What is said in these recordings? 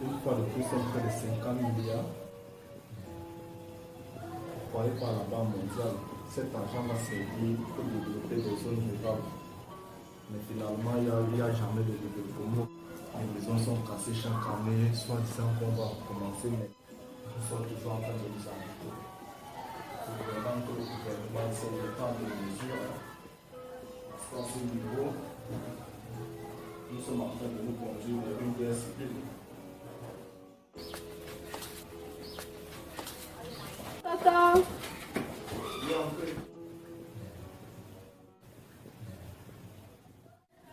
Une fois de plus, c'est près de 50 milliards. Vous voyez par la Banque mondiale, cet argent va servir pour développer des zones rurales. Mais finalement, il n'y a jamais de développement. Les maisons sont cassées chaque année, soit disant qu'on va recommencer, mais nous sommes toujours en train de nous arrêter. Il faut vraiment que le gouvernement essaie de prendre des mesures. Parce qu'à ce niveau, nous sommes en train de nous conduire vers une guerre civile. Tata.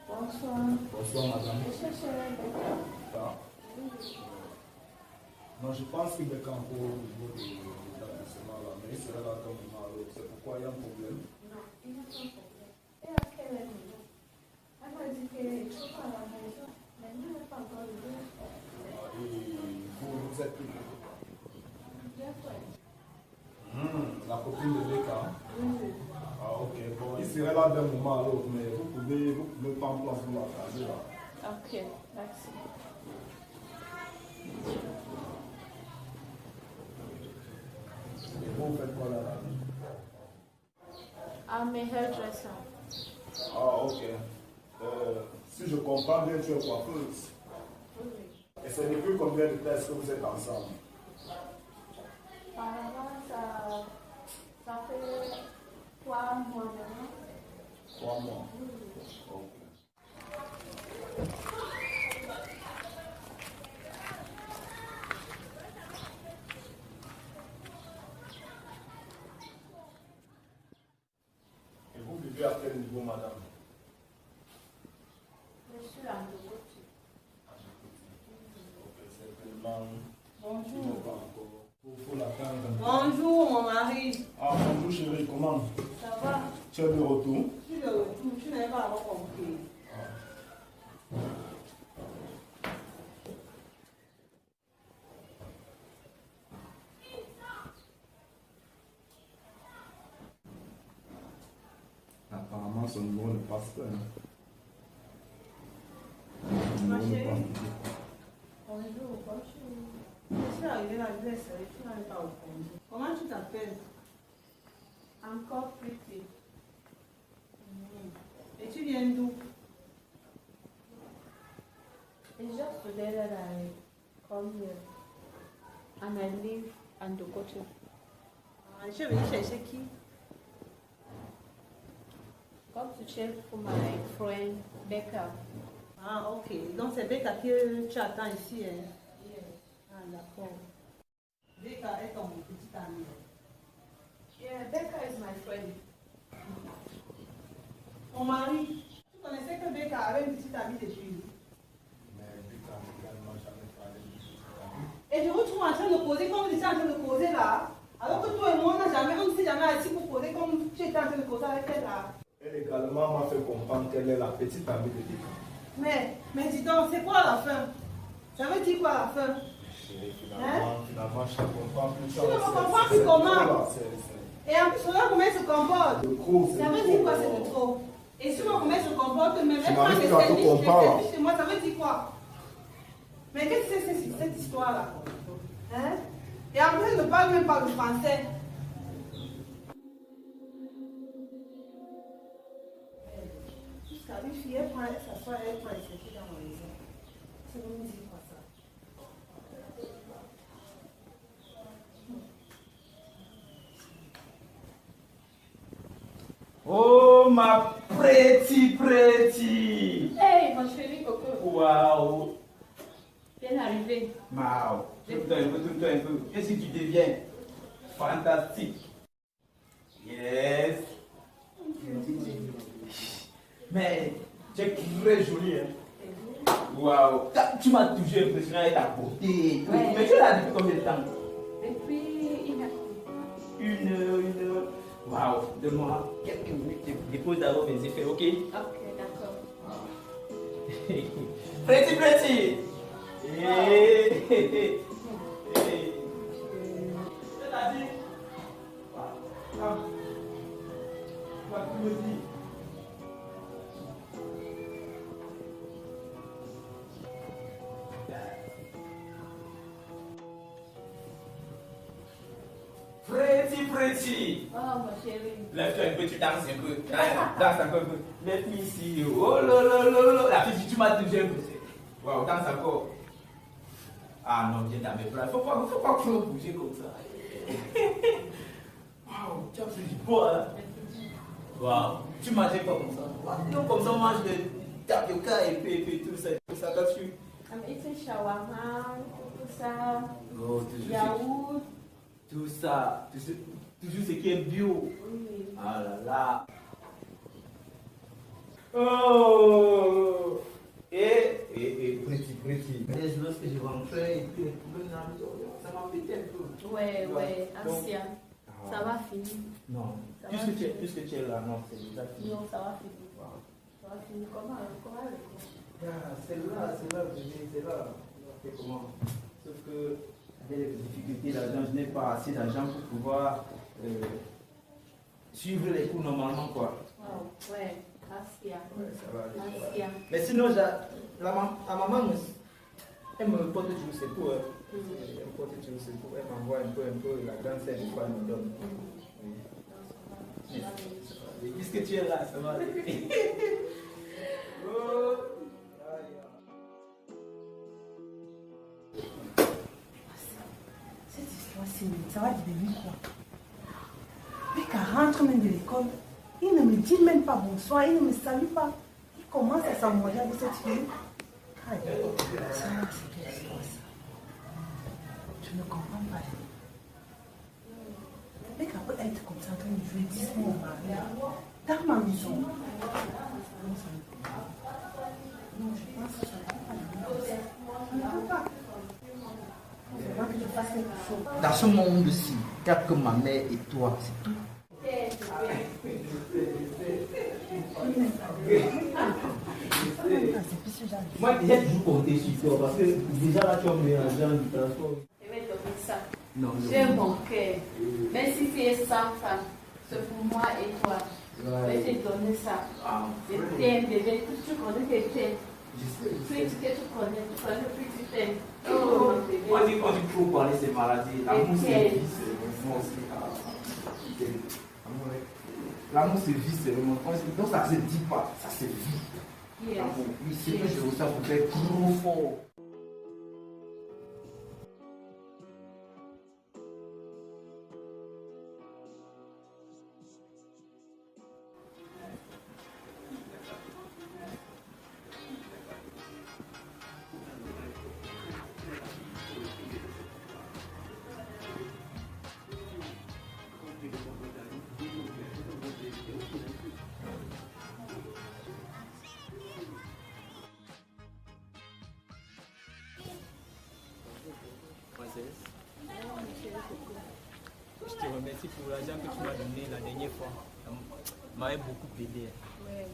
Bonsoir. Bonsoir madame. Je cherche Becca. Ah. Non, je pense qu'il est encore au niveau de l'établissement là, mais il serait là comme un autre. C'est pourquoi il y a un problème. Non, il n'y a pas de problème. Et à quelle heure il est? Elle m'a dit qu'il ne faut pas à la maison. Mais il n'est pas encore levé. Et vous êtes qui? Bien fait. La copine de Becca. Oui. Ah ok, bon, il serait là d'un moment à l'autre, mais vous pouvez prendre place pour la caser là. Ok, merci. Et vous faites quoi là la vie? I'm a hairdresser. Ah ok. Si je comprends bien, tu es coiffeuse. Oui. Et c'est depuis combien de temps est-ce que vous êtes ensemble? Apparemment, ça fait 3 mois maintenant. 3 mois. Ok. Et vous vivez à quel niveau, madame? Je suis à Ndogoti. Ok, c'est tellement... Bonjour. Faut l'attendre. Bonjour mon mari. Ah, bonjour chérie, comment? Ça va? Tu es de retour? Je suis de retour. Tu n'avais pas encore compris. Apparemment, son numéro ne passe pas. Hein. Son Ma numéro ne chérie. passe pas. Bonjour. Je suis arrivée là, je l'ai serré. Tu n'avais pas répondu. Comment tu t'appelles? Encore pretty. Et tu viens d'où? It's just today that I come here. And I live in Ndogoti. Ah, je suis venue chercher qui? Come to check for my friend Becca. Ah, ok. Donc c'est Becca que tu attends ici. Hein? Yes. Ah, d'accord. Becca est ton petit ami. Yeah, Becca is my friend. Mon mari, tu connaissais que Becca avait une petite amie depuis. Mais Becca ne m'a jamais parlé de ça. Et je vous trouve en train de causer comme vous étiez en train de causer là. Alors que toi et moi, on ne s'est jamais assis pour causer comme tu étais en train de causer avec elle là. Elle également m'a fait comprendre qu'elle est la petite amie de Becca. Mais dis donc, c'est quoi la fin? Ça veut dire quoi la fin? Chérie, finalement, je ne comprends plus. Tu ne me comprends plus comment? Voilà, Et en plus, regarde comment elle se comporte. le gros, Ça veut dire quoi, c'est de trop? Et sinon, comment elle se comporte, même elle prend n'arrives les plus à te services comprendre. chez moi, ça veut dire quoi? Mais qu'est-ce que c'est cette histoire-là? Hein? Et en plus, elle ne parle même pas le français. Jusqu'à une fille, elle prend, elle s'assoit, elle prend les services dans la maison. C'est comme dire quoi ça? Oh ma pretty. Hey, mon chéri Coco. Waouh. Bien arrivé. Waouh. Tourne-toi un peu, tourne-toi un peu. Qu'est-ce que tu deviens? Fantastique. Yes. Mais tu es très jolie. Hein? Waouh. Tu m'as toujours impressionné avec ta beauté. Ouais. Mais tu es là depuis combien de temps? Depuis une heure. Une heure. Waouh. Donne-moi quelques minutes. Je dépose d'abord mes effets, ok? Ok, d'accord. Pretty, pretty. Hey. C'est-à-dire, ma curiosité. Pretty. Oh, ma chérie. Lève-toi un peu, tu danses un peu. Danse encore un peu. Let me see you. Oh là là là là. La fille dit, tu m'as toujours impressé. Waouh, danse encore. Ah non, viens dans mes bras. Faut pas bouger comme ça. Waouh, tu as fait du bois, hein. Waouh, tu mangeais pas comme ça. Non, comme ça, on mange de tapioca et puis tout ça. Quand tu... I'm eating shawarma, tout ça. Oh, toujours Yaourt. tout ça. Toujours ce qui est bio. Oui. Ah là là. Oh. Et Pretty. Lorsque je rentrais et puis ça m'a pété un peu. Ouais, ancien. Ça va finir. Non. Ça Puisque tu es là, non, c'est déjà fini. Non, ça va finir. Ça va finir. Comment C'est là, bébé, c'est là. C'est comment? Sauf que, avec les difficultés d'argent, je n'ai pas assez d'argent pour pouvoir suivre les cours normalement, quoi. Wow, ouais, ancien. Ouais, ça va aller. Ancien. Mais sinon, la maman, elle me porte toujours ses cours. Elle me porte toujours ses cours. Elle m'envoie un peu. La grande sœur, des fois, elle me donne. Et puisque tu es là, ça va aller. Oh. Cette histoire, ça va devenir quoi? Dès qu'elle rentre même de l'école, il ne me dit même pas bonsoir, il ne me salue pas. Il commence à s'amoureux avec cette fille. Aïe, ça, c'est quelle histoire ça? Je ne comprends pas. Dès qu'elle peut être comme ça en train de jouer 10 mois au mari, dans ma maison. Non, je pense que ça ne peut pas. Je ne peux pas. Il faudra que je fasse quelque chose. Dans ce monde-ci, il n'y a que ma mère et toi, c'est tout. Moi, j'ai toujours compté sur toi parce que déjà là, tu as mis l'argent du transport. Je vais donner ça. Non, J'ai mon cœur. Même si tu es sans femme, c'est pour moi et toi. Je vais te donner ça. Je t'aime, bébé. Tu connais que je t'aime. Plus que tu connais, plus tu t'aimes. Oh, bébé. On dit trop parler ces maladies. L'amour, c'est vie, l'amour, c'est vie, c'est vraiment. Donc ça ne se dit pas, ça se vit. Yes. L'amour, oui, c'est que je ressens pour faire trop fort. Je te remercie pour l'argent que tu m'as donné la dernière fois. Ça m'avait beaucoup aidé. Ouais.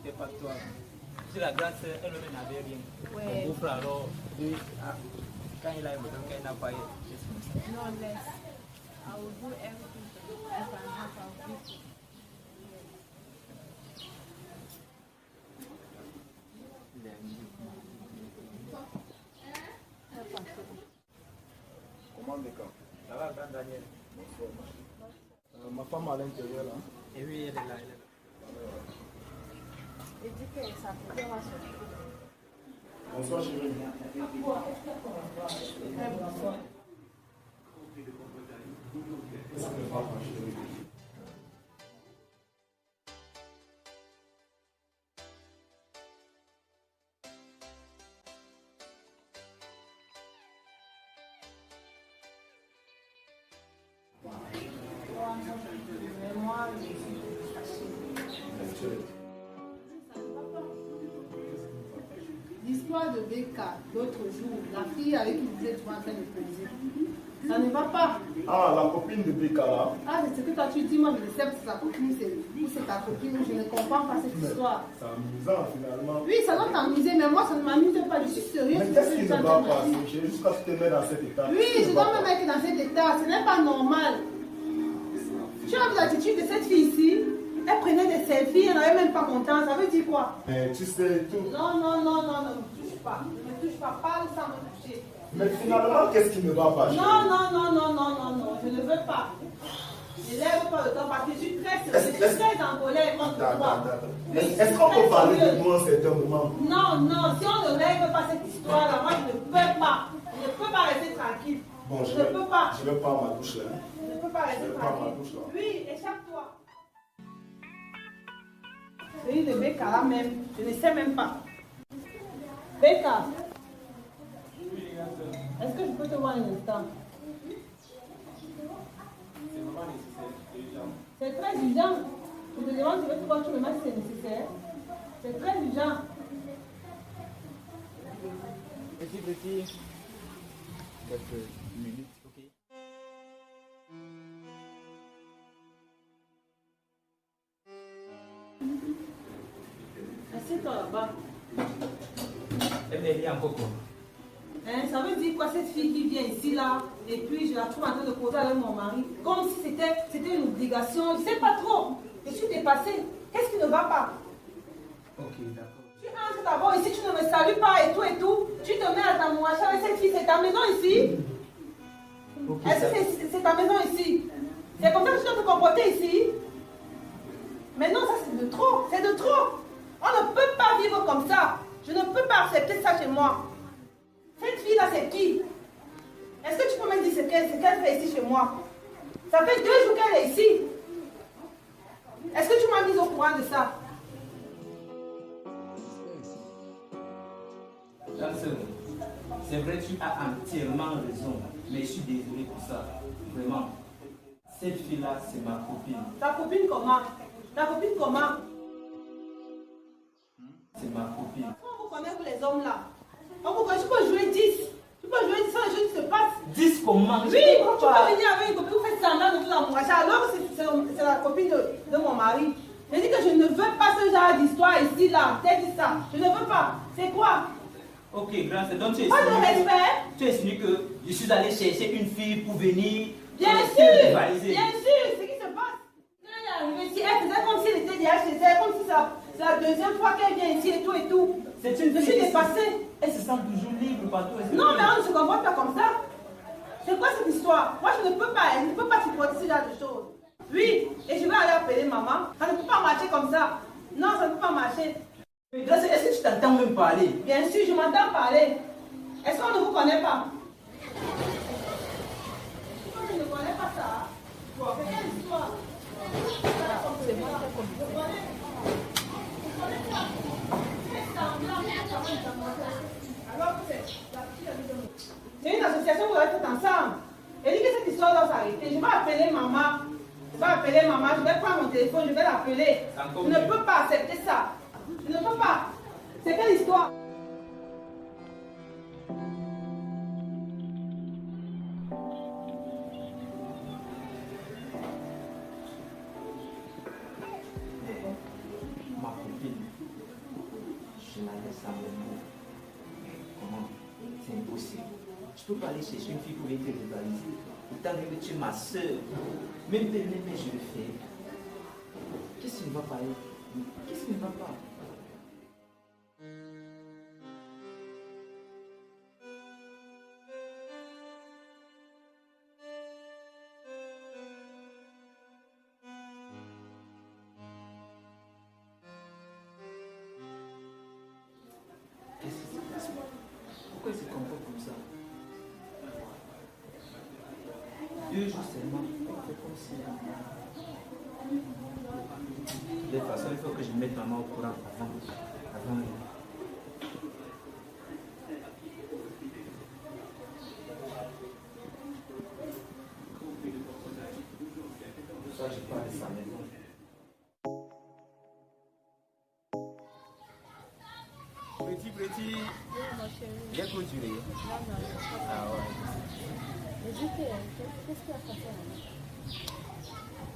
C'est pas toi. C'est la grâce, elle-même n'avait rien. Ouais. Mon beau-frère, alors, lui, quand il a eu besoin, quand il n'a pas eu. No less. I will do everything if I have our people. Comment les camps? Ça va, grand Daniel? Ma femme à l'intérieur là. Et oui, elle est là, elle est là. Et dis que ça peut va sortir. Bonsoir chérie. Qu'est-ce que tu fais, chérie? Mais moi, je suis fâchée. L'histoire de Becca, l'autre jour, la fille avec qui vous êtes en train de poser, ça ne va pas. Ah, la copine de Becca là. Ah, c'est ce que toi tu dis, moi je ne sais pas si c'est sa copine ou c'est ta copine, je ne comprends pas cette histoire. C'est amusant finalement. Oui, ça doit t'amuser, mais moi ça ne m'amuse pas, je suis sérieuse. Mais qu'est-ce qui ne va pas, chérie, jusqu'à ce que tu te mets dans cet état? Oui, je dois me mettre dans cet état, ce n'est pas normal. Tu as vu l'attitude de cette fille ici? Elle prenait des selfies, elle n'avait même pas content, ça veut dire quoi? Mais tu sais tout. Non. pas. Ne me touche pas. Parle sans me toucher. Mais finalement, qu'est-ce qui ne va pas? Non, non, non, non, non, non, non. Je ne veux pas. Ne lève pas le temps parce que je suis très en colère contre toi. Oui, Est-ce qu'on peut parler de nous à un certain moment? Non, non. Si on ne règle pas cette histoire-là, moi je ne peux pas. Je ne peux pas rester tranquille. Bon, je ne peux pas. Je vais prendre ma douche là. Je ne peux pas rester Je vais prendre ma tranquille. douche là. Oui, échappe-toi. Celui de Becca là même, je ne sais même pas. Becca, est-ce que je peux te voir un instant? C'est vraiment nécessaire, c'est urgent. C'est très urgent. Je te demande, je vais te voir tout le match si c'est nécessaire. C'est très urgent. Petit. Quelques minutes, ok. Assieds-toi là-bas. Elle n'est rien encore. Hein, ça veut dire quoi cette fille qui vient ici là, et puis je la trouve en train de causer avec mon mari, comme si c'était une obligation, je sais pas trop. Je suis dépassée. Qu'est-ce qui ne va pas? Ok, d'accord. Tu entres d'abord ici, tu ne me salues pas et tout. Tu te mets à ta mouacha avec cette fille, c'est ta maison ici. Okay, Est-ce que c'est ta maison ici? C'est comme ça que tu dois te comporter ici? Mais non, ça c'est de trop, c'est de trop. On ne peut pas vivre comme ça. Je ne peux pas accepter ça chez moi. Cette fille-là, c'est qui? Est-ce que tu peux me dire ce qu'elle fait ici chez moi? Ça fait 2 jours qu'elle est ici. Est-ce que tu m'as mis au courant de ça? C'est vrai, tu as entièrement raison, mais je suis désolé pour ça. Vraiment. Cette fille-là, c'est ma copine. Ta copine comment? Ta copine comment? C'est ma copine. On vous connaît, vous les hommes là. On vous connaît, tu peux jouer 10. Tu peux jouer 10 sans les choses qui se passent. 10 comment? Oui, tu peux venir avec une copine, vous faites semblant de tout l'amourager alors que c'est la copine de mon mari. Je dis que je ne veux pas ce genre d'histoire ici, là. T'as dit ça. Je ne veux pas. C'est quoi? Ok, grand, c'est donc tu Pas de respect. Tu expliques que je suis allé chercher une fille pour venir. Bien sûr. Bien sûr. Ce qui se passe. Quand elle est arrivée ici, elle faisait comme si elle était déjà chez elle, comme si c'est la deuxième fois qu'elle vient ici et tout. C'est une Je suis dépassée. Elle se sent toujours libre partout. Non, mais on ne se comporte pas comme ça. C'est quoi cette histoire? Moi, je ne peux pas supporter ce genre de choses. Oui, et je vais aller appeler maman. Ça ne peut pas marcher comme ça. Non, ça ne peut pas marcher. Grâce, est-ce que tu t'entends même parler? Bien sûr, je m'entends parler. Est-ce qu'on ne vous connaît pas? Je ne connais pas ça. C'est quelle histoire? C'est moi qui connais. C'est une association où vous êtes ensemble. Elle dit que cette histoire doit s'arrêter. Je vais appeler maman. Je vais prendre mon téléphone, je vais l'appeler. Je ne peux pas accepter ça. Je ne peux pas. C'est quelle histoire? Ma copine, je la laisse à mon mot. Comment? C'est impossible. Je ne peux pas aller chercher une fille pour venir te rivaliser. Pourtant, même que tu es ma soeur. Même je le fais. Qu'est-ce qui ne va pas? Qu'est-ce qui ne va pas? Qu'est-ce qui se passe? Pourquoi il se comporte comme ça? 2 jours seulement, c'est comme si... De toute façon, il faut que je mette maman au courant avant lui. Ça, je parle de sa maison. Petit. Bien clôturé. Ah ouais. Mais dis qu'est-ce qu'il a passé là?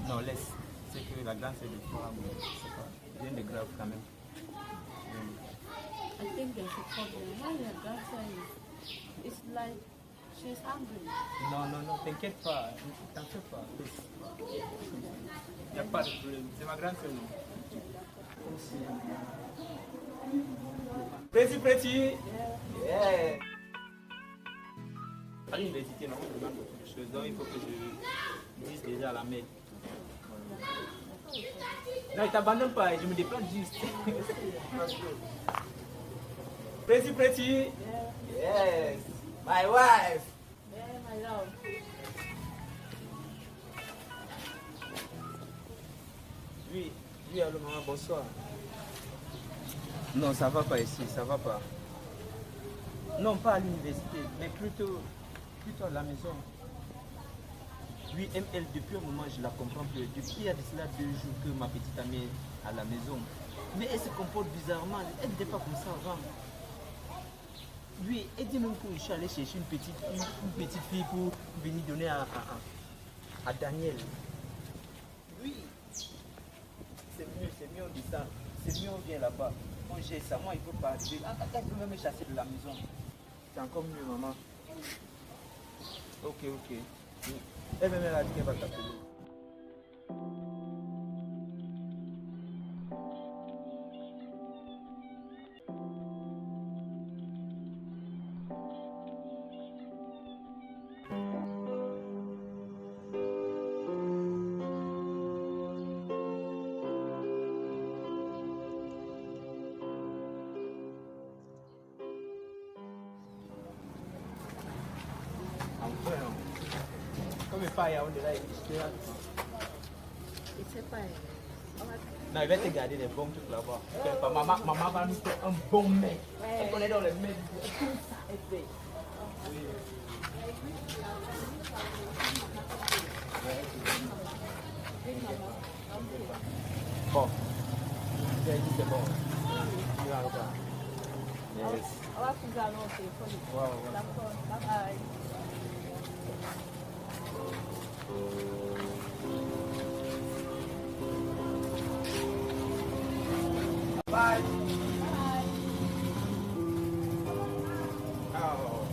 Non, laisse. C'est que la grande c'est de toi, mais c'est pas. Rien de grave quand même. I think there's a problem. Why your daughter it's like she's angry. Non, t'inquiète pas. T'en fais pas. Il n'y a pas de problème. C'est ma grande sœur, non? Petit. Yeah. À l'université, non, on demande beaucoup de choses. Donc, il faut que je dise déjà à la main. Non, il t'abandonne pas, je me déplace juste. Pretty. Yes. My wife. Yeah, my love. Oui, allô maman, bonsoir. Non, ça va pas ici, ça va pas. Non, pas à l'université, mais plutôt à la maison. Oui, elle, depuis un moment, je la comprends plus. Depuis il y a de cela 2 jours que ma petite amie est à la maison. Mais elle se comporte bizarrement, elle n'était pas comme ça avant. Oui, elle dit même que je suis allé chercher une petite fille pour venir donner à Daniel. Oui. C'est mieux on dit ça. C'est mieux on vient là-bas. Moi j'ai ça, moi il ne peut pas arriver. Elle peut même me chasser de la maison. C'est encore mieux maman. Ok. Elle même elle a dit qu'elle va t'appeler. Come fai a on là, Il sait pas. non, il va te garder des bons trucs là-bas. Maman va nous faire un bon mec. Elle connaît dans les mecs. Tout ça est fait. Bon. J'ai dit c'est bon. Tu vas regarder. Yes. On va plus aller au téléphone. Ouais. D'accord. Bye bye. Bye. Oh.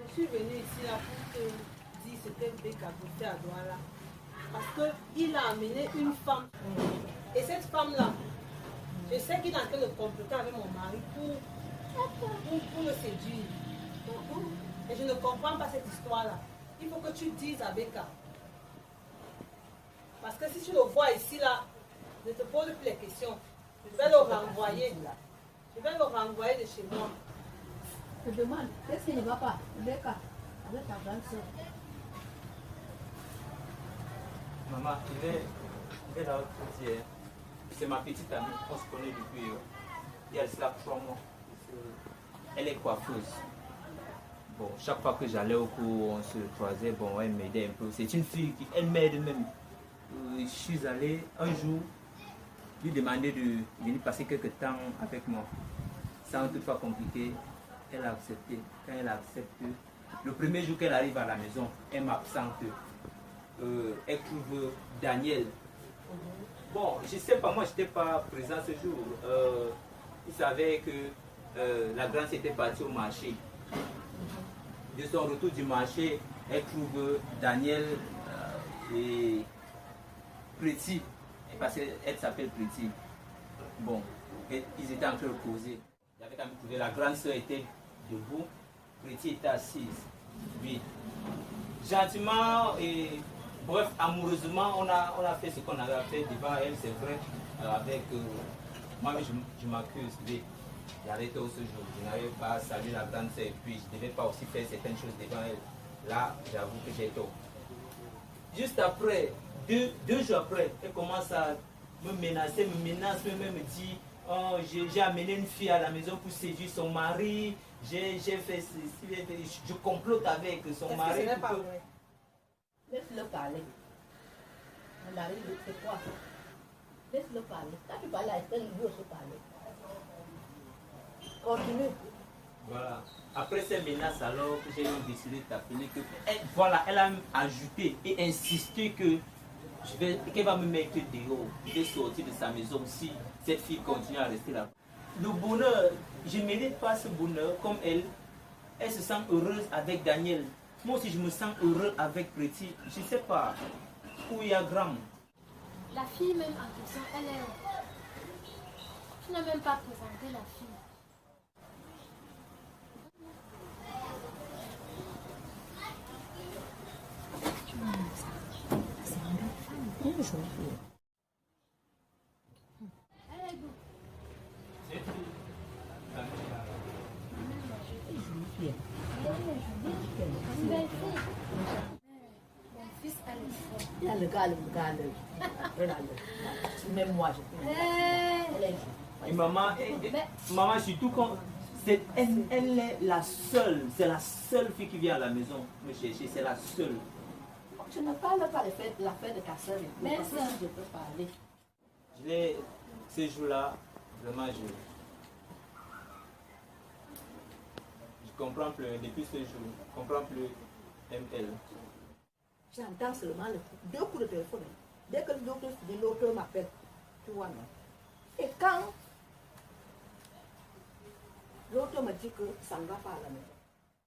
Je suis venue ici là pour te dire ce que Beka peut faire à Douala. Parce qu'il a amené une femme. Et cette femme-là, je sais qu'il est en train de comploter avec mon mari pour le séduire. Et je ne comprends pas cette histoire-là. Il faut que tu dises à Beka. Parce que si tu le vois ici, là, ne te pose plus les questions. Je vais le renvoyer. Je vais le renvoyer de chez moi. Je te demande, qu'est-ce qui ne va pas, Beka, avec ta grande soeur? Maman, il est là où tu es. C'est ma petite amie, on se connaît depuis il y a cela 3 mois. Elle est coiffeuse. Bon, chaque fois que j'allais au cours, on se croisait, bon, elle m'aidait un peu. C'est une fille qui, elle m'aide même. Je suis allé un jour lui demander de venir passer quelques temps avec moi. Sans toutefois compliqué, elle a accepté. Quand elle accepte, le premier jour qu'elle arrive à la maison, elle m'absente. Elle trouve Daniel. Bon, je sais pas, moi je n'étais pas présent ce jour. Il savait que la grande était partie au marché. De son retour du marché, elle trouve Daniel et Pretty, parce qu'elle s'appelle Pretty. Bon, ils étaient en train de causer. Il avait quand même trouvé, la grande soeur était debout, Pretty était assise. Oui. Gentiment et bref, amoureusement, on a fait ce qu'on avait fait devant elle, c'est vrai, avec moi je m'accuse, j'avais tôt ce jour, je n'avais pas salué la grande sœur et puis je ne devais pas aussi faire certaines choses devant elle. Là, j'avoue que j'ai tort. Juste après, deux jours après, elle commence à me menacer, me dit, oh, j'ai amené une fille à la maison pour séduire son mari, j'ai fait ceci, je complote avec son mari. Ce n'est pas vrai. Laisse-le parler. On arrive, c'est quoi ça? Laisse-le parler. Quand tu parles à Estelle, il veut aussi parler. Continue. Voilà. Après ces menaces, alors que j'ai décidé de t'appeler, voilà, elle a ajouté et insisté que qu'elle va me mettre dehors, je vais sortir de sa maison si cette fille continue à rester là. Le bonheur, je ne mérite pas ce bonheur comme elle. Elle se sent heureuse avec Daniel. Moi aussi, je me sens heureux avec Pretty. Je ne sais pas où il y a Gram. La fille même en question, elle est... Tu n'as même pas présenté la fille. Elle est d'où? Mon fils, elle est forte. Il y a le gars, même moi, je peux. Et maman, maman, surtout quand elle est la seule, c'est la seule fille qui vient à la maison me chercher, c'est la seule. Tu ne parles pas de l'affaire de ta soeur et tout, Mais parce que ça. si je peux parler. Ces jours-là, vraiment, je comprends plus, depuis ce jour, je comprends plus elle. J'entends seulement deux coups de téléphone. Dès que l'autre m'appelle, tu vois, non. Et quand l'autre me dit que ça ne va pas à la maison,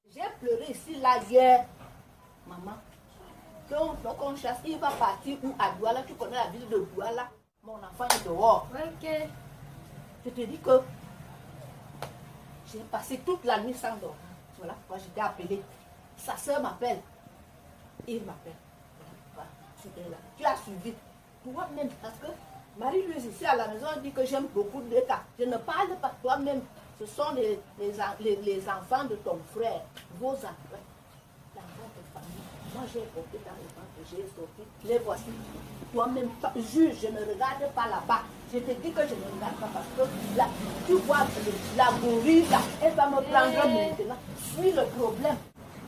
j'ai pleuré ici, là, hier. Maman, donc on chasse, il va partir où à Douala, tu connais la ville de Douala, mon enfant est dehors. Ok. Je te dis que j'ai passé toute la nuit sans dormir. Voilà pourquoi j'étais appelée. Sa soeur m'appelle. Il m'appelle. Voilà, c'était là. Tu as suivi. Toi-même, parce que Marie-Louise ici à la maison dit que j'aime beaucoup de cas. Je ne parle pas toi-même. Ce sont les enfants de ton frère, vos enfants. Dans votre famille. Moi, j'ai porté dans les ventres, j'ai sorti. Les voici. Toi-même, juge, je ne regarde pas là-bas. Je te dis que je ne regarde pas parce que là, tu vois la gorille là, elle va me prendre maintenant. Suis le problème.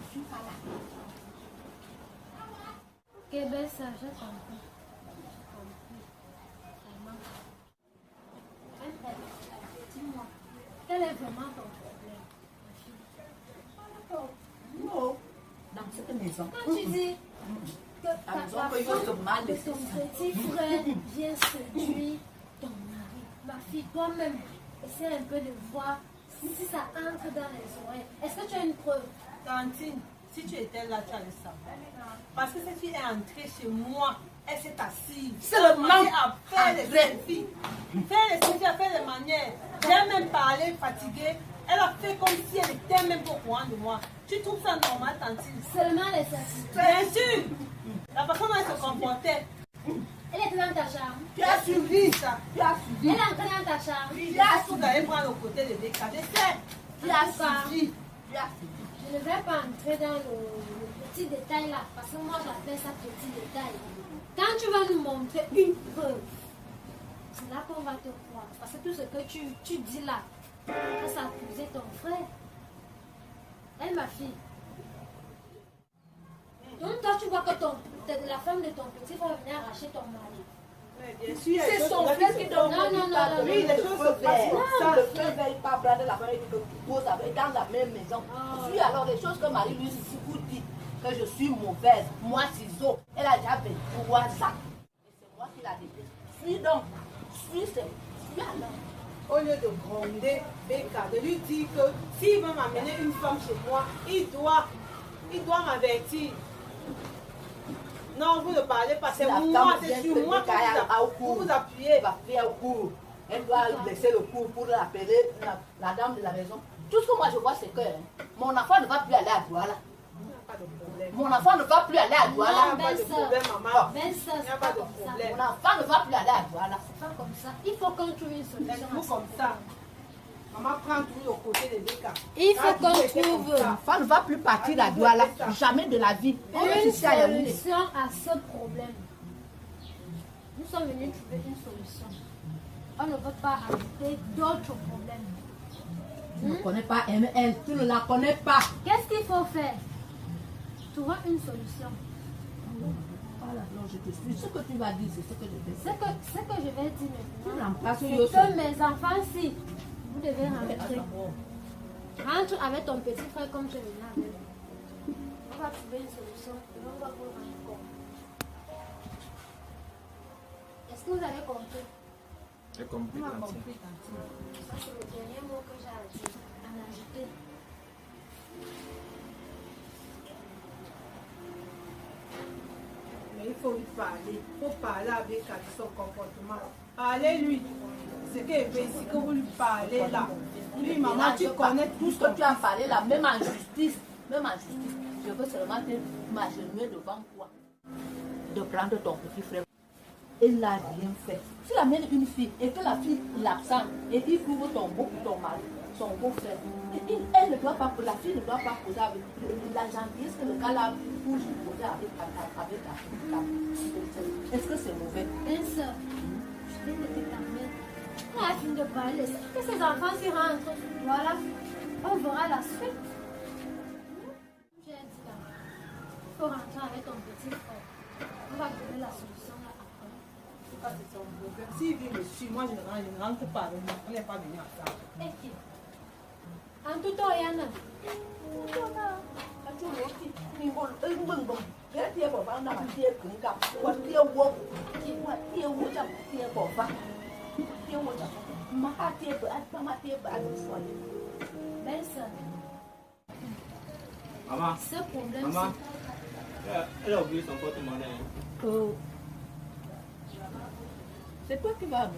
Je suis pas là. Ok, ben ça, j'ai compris. Vraiment. Dis-moi, quel est vraiment ton problème, ma fille? Non, dans cette maison. Quand tu dis que ta femme de ton petit frère vient séduire ton mari, ma fille, toi-même, essaie un peu de voir si ça entre dans les oreilles. Est-ce que tu as une preuve? Tantine, si tu étais là, tu allais savoir. Parce que cette fille est entrée chez moi, elle s'est assise. C'est le manque à faire les selfies. Faire les selfies, à faire les manières. J'ai même parlé fatiguée. Elle a fait comme si elle était même pas au courant de moi. Tu trouves ça normal, Tantine? Seulement les selfies. Bien sûr. La façon dont elle se comportait. Elle était dans ta chambre. Tu as suivi ça. Tu as suivi. Elle est entrée dans ta chambre. Tu as tout d'aller prendre le côté de Becca. Je sais. Tu as suivi. Tu as suivi. Je ne vais pas entrer dans le petit détail là, parce que moi j'appelle ça petit détail. Quand tu vas nous montrer une preuve, c'est là qu'on va te croire. Parce que tout ce que tu dis là, que ça accusait ton frère. Elle, ma fille. Donc toi tu vois que la femme de ton petit frère venir arracher ton mari. Bien sûr. C'est son frère qui donne. Non. Oui, les choses se passent comme ça. Le frère ne veille pas prendre la famille que tu poses avec dans la même maison. Puis alors les choses que Marie-Louise ici vous dit que je suis mauvaise, moi ciseau, elle a déjà fait 3 ans. Et c'est moi qui l'a dit. Suis donc, suis alors. Au lieu de gronder Becca, de lui dire que s'il veut m'amener une femme chez moi, il doit m'avertir. Non, vous ne parlez pas, c'est moi, c'est sur moi que vous vous appuyez. Elle va faire au cours. Elle doit laisser le cours pour appeler la dame de la maison. Tout ce que moi je vois, c'est que mon enfant ne va plus aller à Douala. Mon enfant ne va plus aller à Douala. Non, belle sœur, c'est pas comme ça. Mon enfant ne va plus aller à Douala. C'est pas comme ça. Il faut qu'on trouve une solution. Laisse-nous comme ça. Maman prend tout le côté de Becca. Il faut qu'on trouve L'enfant ne va plus partir à Douala. Jamais de la vie. une solution à ce problème. Nous sommes venus trouver une solution. On ne veut pas ajouter d'autres problèmes. Tu ne connais pas ML, tu ne la connais pas. Qu'est-ce qu'il faut faire? Trouver une solution. Voilà, non, je te suis. Ce que tu vas dire, c'est ce que je vais Ce que je vais dire maintenant, faire. c'est que mes enfants, si vous devez rentrer, rentre avec ton petit frère comme je venais avec. On va trouver une solution et on va vous rendre compte. Est-ce que vous avez compris? J'ai compris, Tantine. Ça, c'est le dernier mot que j'ai à dire, à ajouter. faut lui parler. Il faut parler avec elle de son comportement. Parlez-lui. Ce qu'il veut ici, que vous lui parlez là. Lui, maman, tu connais tout ce que tu as parlé là, même en justice. Je veux seulement te m'agenouiller devant toi. De prendre ton petit frère. Elle n'a rien fait. Si la mère est une fille et que la fille l'absente et qu'il trouve ton mari, son beau-frère, elle ne doit pas, la fille ne doit pas poser avec la gentillesse que le gars là pour poser avec la fille. Est-ce que c'est mauvais? Bien sûr, je vais te permettre. On a fini de parler. Que ces enfants s'y rentrent. Voilà, on verra la suite. J'ai dit là, il faut rentrer avec ton petit frère. On va trouver la solution là après. S'il vient me suivre, moi je ne rentre pas avec moi. On n'est pas venu à ça. Et qui? En tout temps, Yana. Belle sœur. Maman, Ce problème, maman, elle a oublié son porte-monnaie. C'est toi qui vas amener.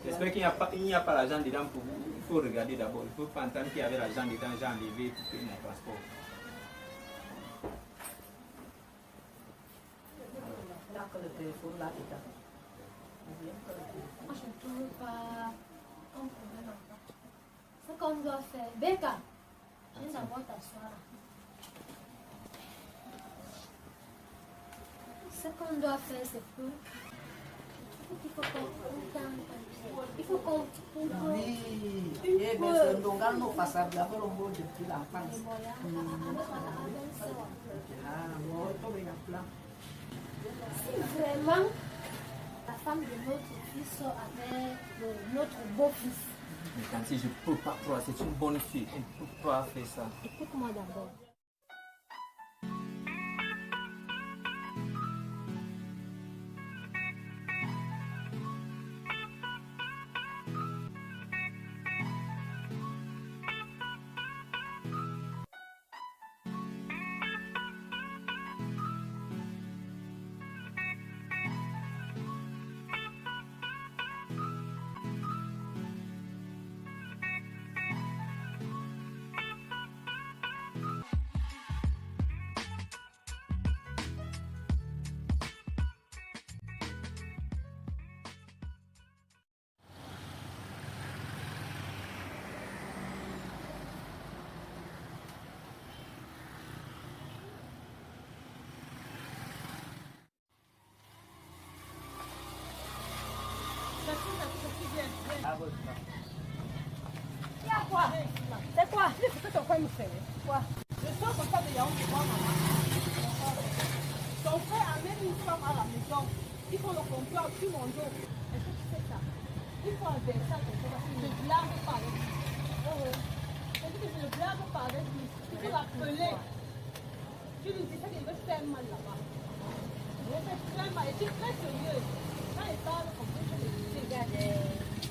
J'espère qu'il n'y a pas l'argent dedans pour vous. Il faut regarder d'abord. Il faut pas entendre qu'il y avait l'argent dedans. J'ai enlevé tout mon passeport. Là que le téléphone là dedans. moi je ne trouve pas un problème encore. Ce qu'on doit faire. Becca, viens d'abord t'asseoir là. Ce qu'on doit faire, c'est que il faut qu'on tente. Il faut qu'on Oui, eh bien, c'est donc à nos passables, la bonne mot depuis l'enfance. Ah, moi, on est à plat. Si vraiment la femme de notre fils sort avec notre beau-fils, Mais Tanti, je ne peux pas croire. C'est une bonne fille. Elle ne peut pas faire ça. écoute-moi d'abord. C'est quoi? C'est ce que ton frère me fait. Quoi? Je sens comme ça de Yaoundé de voir maman. Ton frère amène une femme à la maison. Il faut le comprendre sur mon dos. Est-ce que tu sais ça? Il faut inverser ça comme ça parce que je ne blâme pas avec lui. C'est-à-dire que je ne blâme pas avec lui. Il faut l'appeler. Je lui dis ça qu'il veut faire mal là-bas. Il veut faire très mal. Et je suis très sérieuse. Quand il parle comme ça, je le dis. Regarde.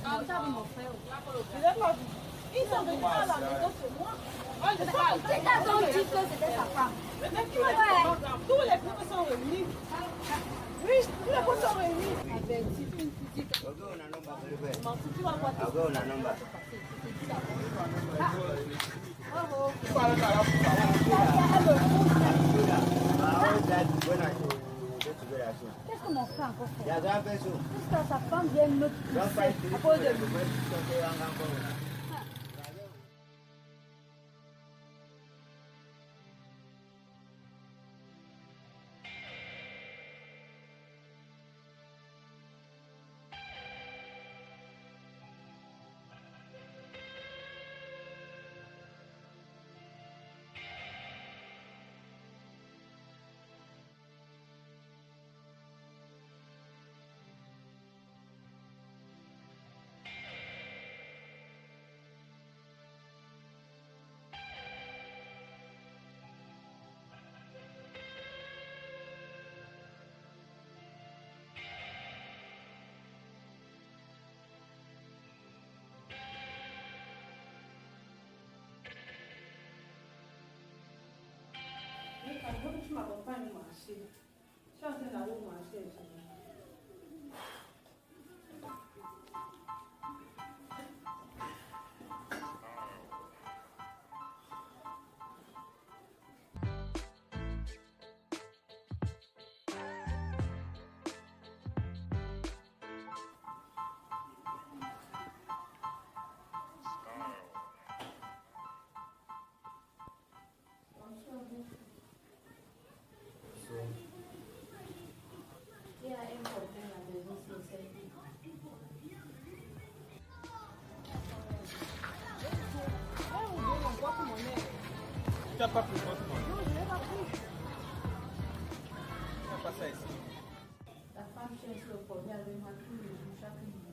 Ah, ça, mon frère. Je l'ai pas vu. Ils sont venus à la maison chez moi. C'est quand on dit que c'était sa femme. Mais tous les couples sont réunis. Oui, tous les couples sont réunis. Avec une petite. Tu vas voir. Qu'est-ce que mon frère encore fait? Jusqu'à sa femme vient me pousser à cause de lui. m'accompagnes marcher. Je suis en train d'aller marcher. Il y a un problème à la maison sociale. Tu n'as pas pris votre monnaie? Non, je n'ai pas pris. Tu n'as pas ça ici. La femme cherche le problème avec moi tous les jours, chaque jour.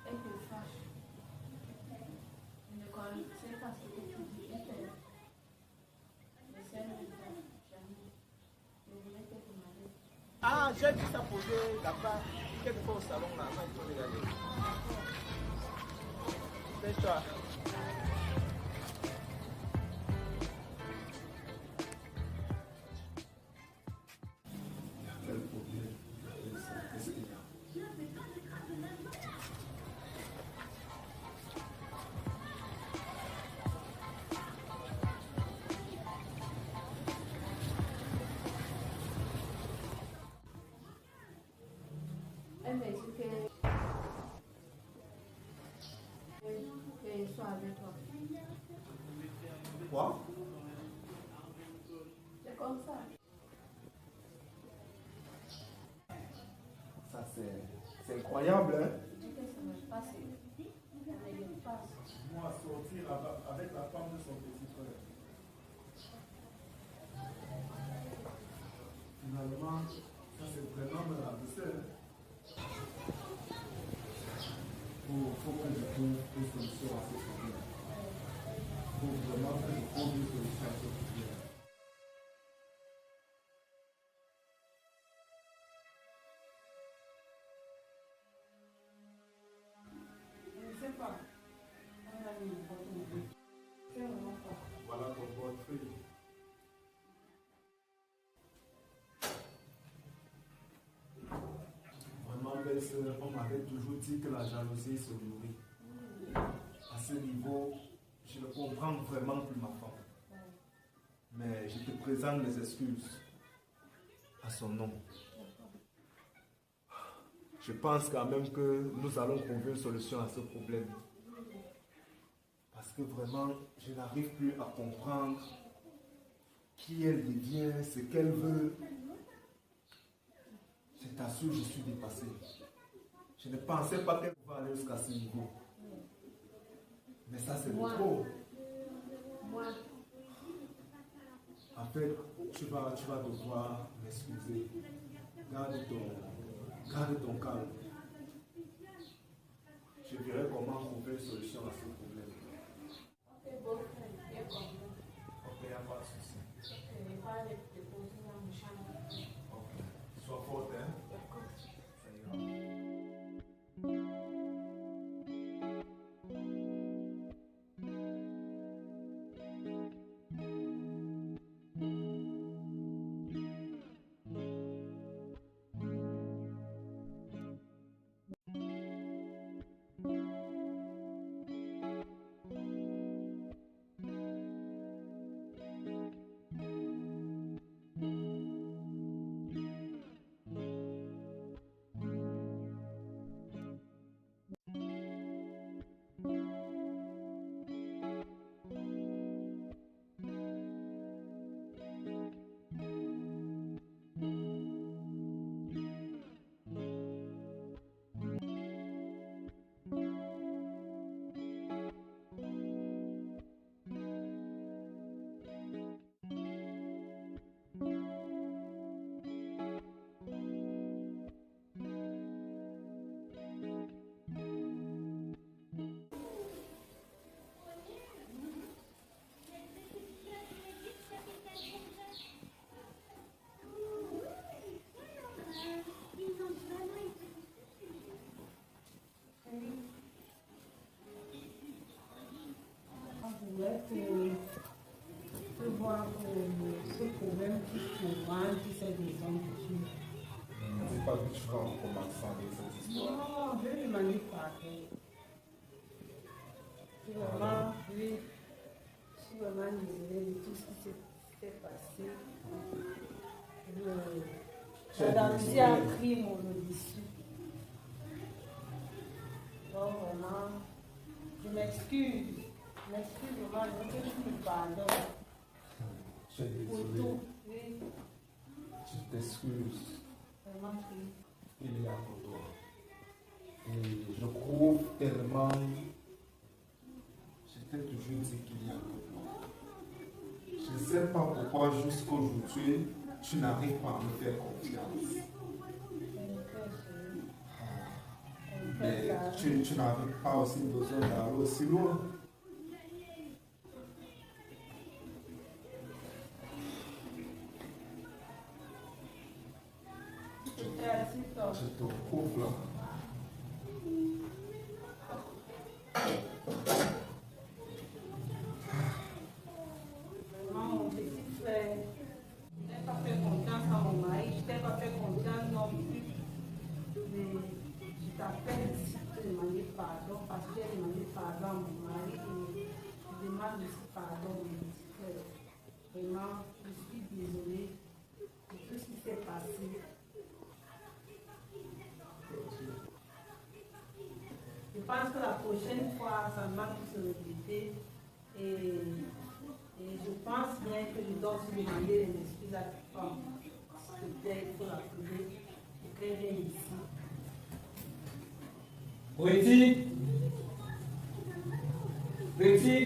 Elle te fâche. Je ne sais pas ce que tu dis. Elle te... Je sais le temps, jamais. Je voulais te demander. Ah, j'ai vu ça poser là-bas, quelquefois au salon là, quand ils sont regardés. Laisse-toi. Quel problème avec ça? Qu'est-ce qu'il y a? Elle m'a dit qu'elle soit avec toi. Quoi? C'est comme ça. Ça, c'est incroyable, hein? Je dis que ça me passe. Ça me passe. Moi, sortir avec la femme de son petit frère. Finalement, ça c'est vraiment malade. Faut que je trouve une solution à ce problème. Faut vraiment que je trouve une solution à ce problème. Je ne sais pas. On a mis une photo. Je ne sais vraiment pas. Voilà ton portrait. Vraiment, belle sœur, on m'avait toujours dit que la jalousie se nourrit. À ce niveau, je ne comprends vraiment plus ma femme. Mais je te présente mes excuses à son nom. Je pense quand même que nous allons trouver une solution à ce problème. Parce que vraiment, je n'arrive plus à comprendre qui elle devient, ce qu'elle veut. Je t'assure, je suis dépassé. Je ne pensais pas qu'elle pouvait aller jusqu'à ce niveau. Mais ça, c'est trop. Moi, En fait, tu vas devoir m'excuser. Garde ton calme. Je verrai comment trouver une solution à ce problème. ok, bon, il y a problème. Ok, il n'y a pas de souci. Je vais pas les déposer dans ma chambre. Ok. Sois forte, hein? D'accord. Ça ira. voir ce problème qui tourmente, qui s'est descendu dessus. C'est pas que tu feras en commençant avec cette histoire. Non, je vais lui demander pareil. Je suis vraiment désolée de tout ce qui s'est passé. L'Andalousie a pris mon dessus. Donc vraiment, je m'excuse. Je m'excuse vraiment, je veux que tu me pardonnes. Je suis Pour désolé. tout, oui. Je t'excuse. Vraiment, oui. Il est là pour toi. Et je crois tellement. Je t'ai toujours dit qu'il est là pour toi. Je ne sais pas pourquoi jusqu'aujourd'hui, tu n'arrives pas à me faire confiance. Mais tu n'avais pas aussi besoin d'aller aussi loin. Je te prouve là. Vraiment, mon petit frère, je n'ai pas fait confiance à mon mari, je n'ai pas fait confiance non plus. Mais je t'appelle ici pour te demander pardon parce que j'ai demandé pardon à mon mari et je demande aussi pardon à mon petit frère. Vraiment, je suis désolée de tout ce qui s'est passé. Je pense que la prochaine fois, ça ne va plus se répéter. Et je pense bien que je dois aussi demander des excuses à la femme. Parce que peut-être il faut la trouver pour qu'elle vienne ici. Reti. Reti.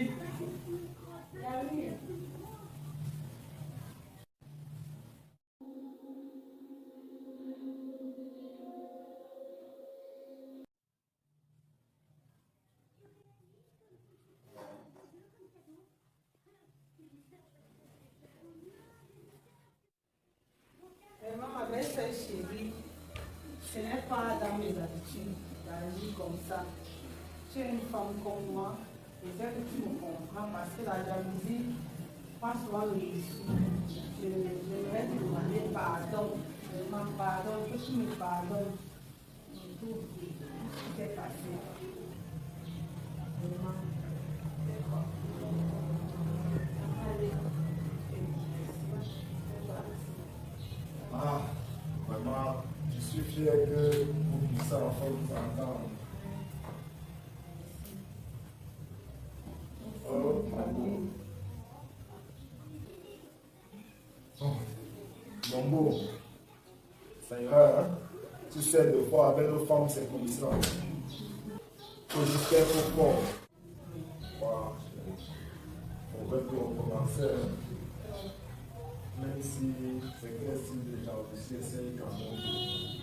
Vraiment, ma belle-sœur chérie, ce n'est pas dans mes habitudes d'agir comme ça. Tu es une femme comme moi, et c'est que tu me comprends parce que la jalousie prend souvent le dessus. Je vais te demander pardon, vraiment pardon, que tu me pardonnes pour tout ce qui s'est passé. Vraiment. Ah, vraiment, je suis fier que vous puissiez enfin vous entendre. Oh, Mambo. Mambo, ça ira, hein? Tu sais, des fois, avec nos femmes, c'est comme ça. Faut juste faire fort. Voilà. On va commencer. Même si c'est quel style de jalousie, essaye quand même.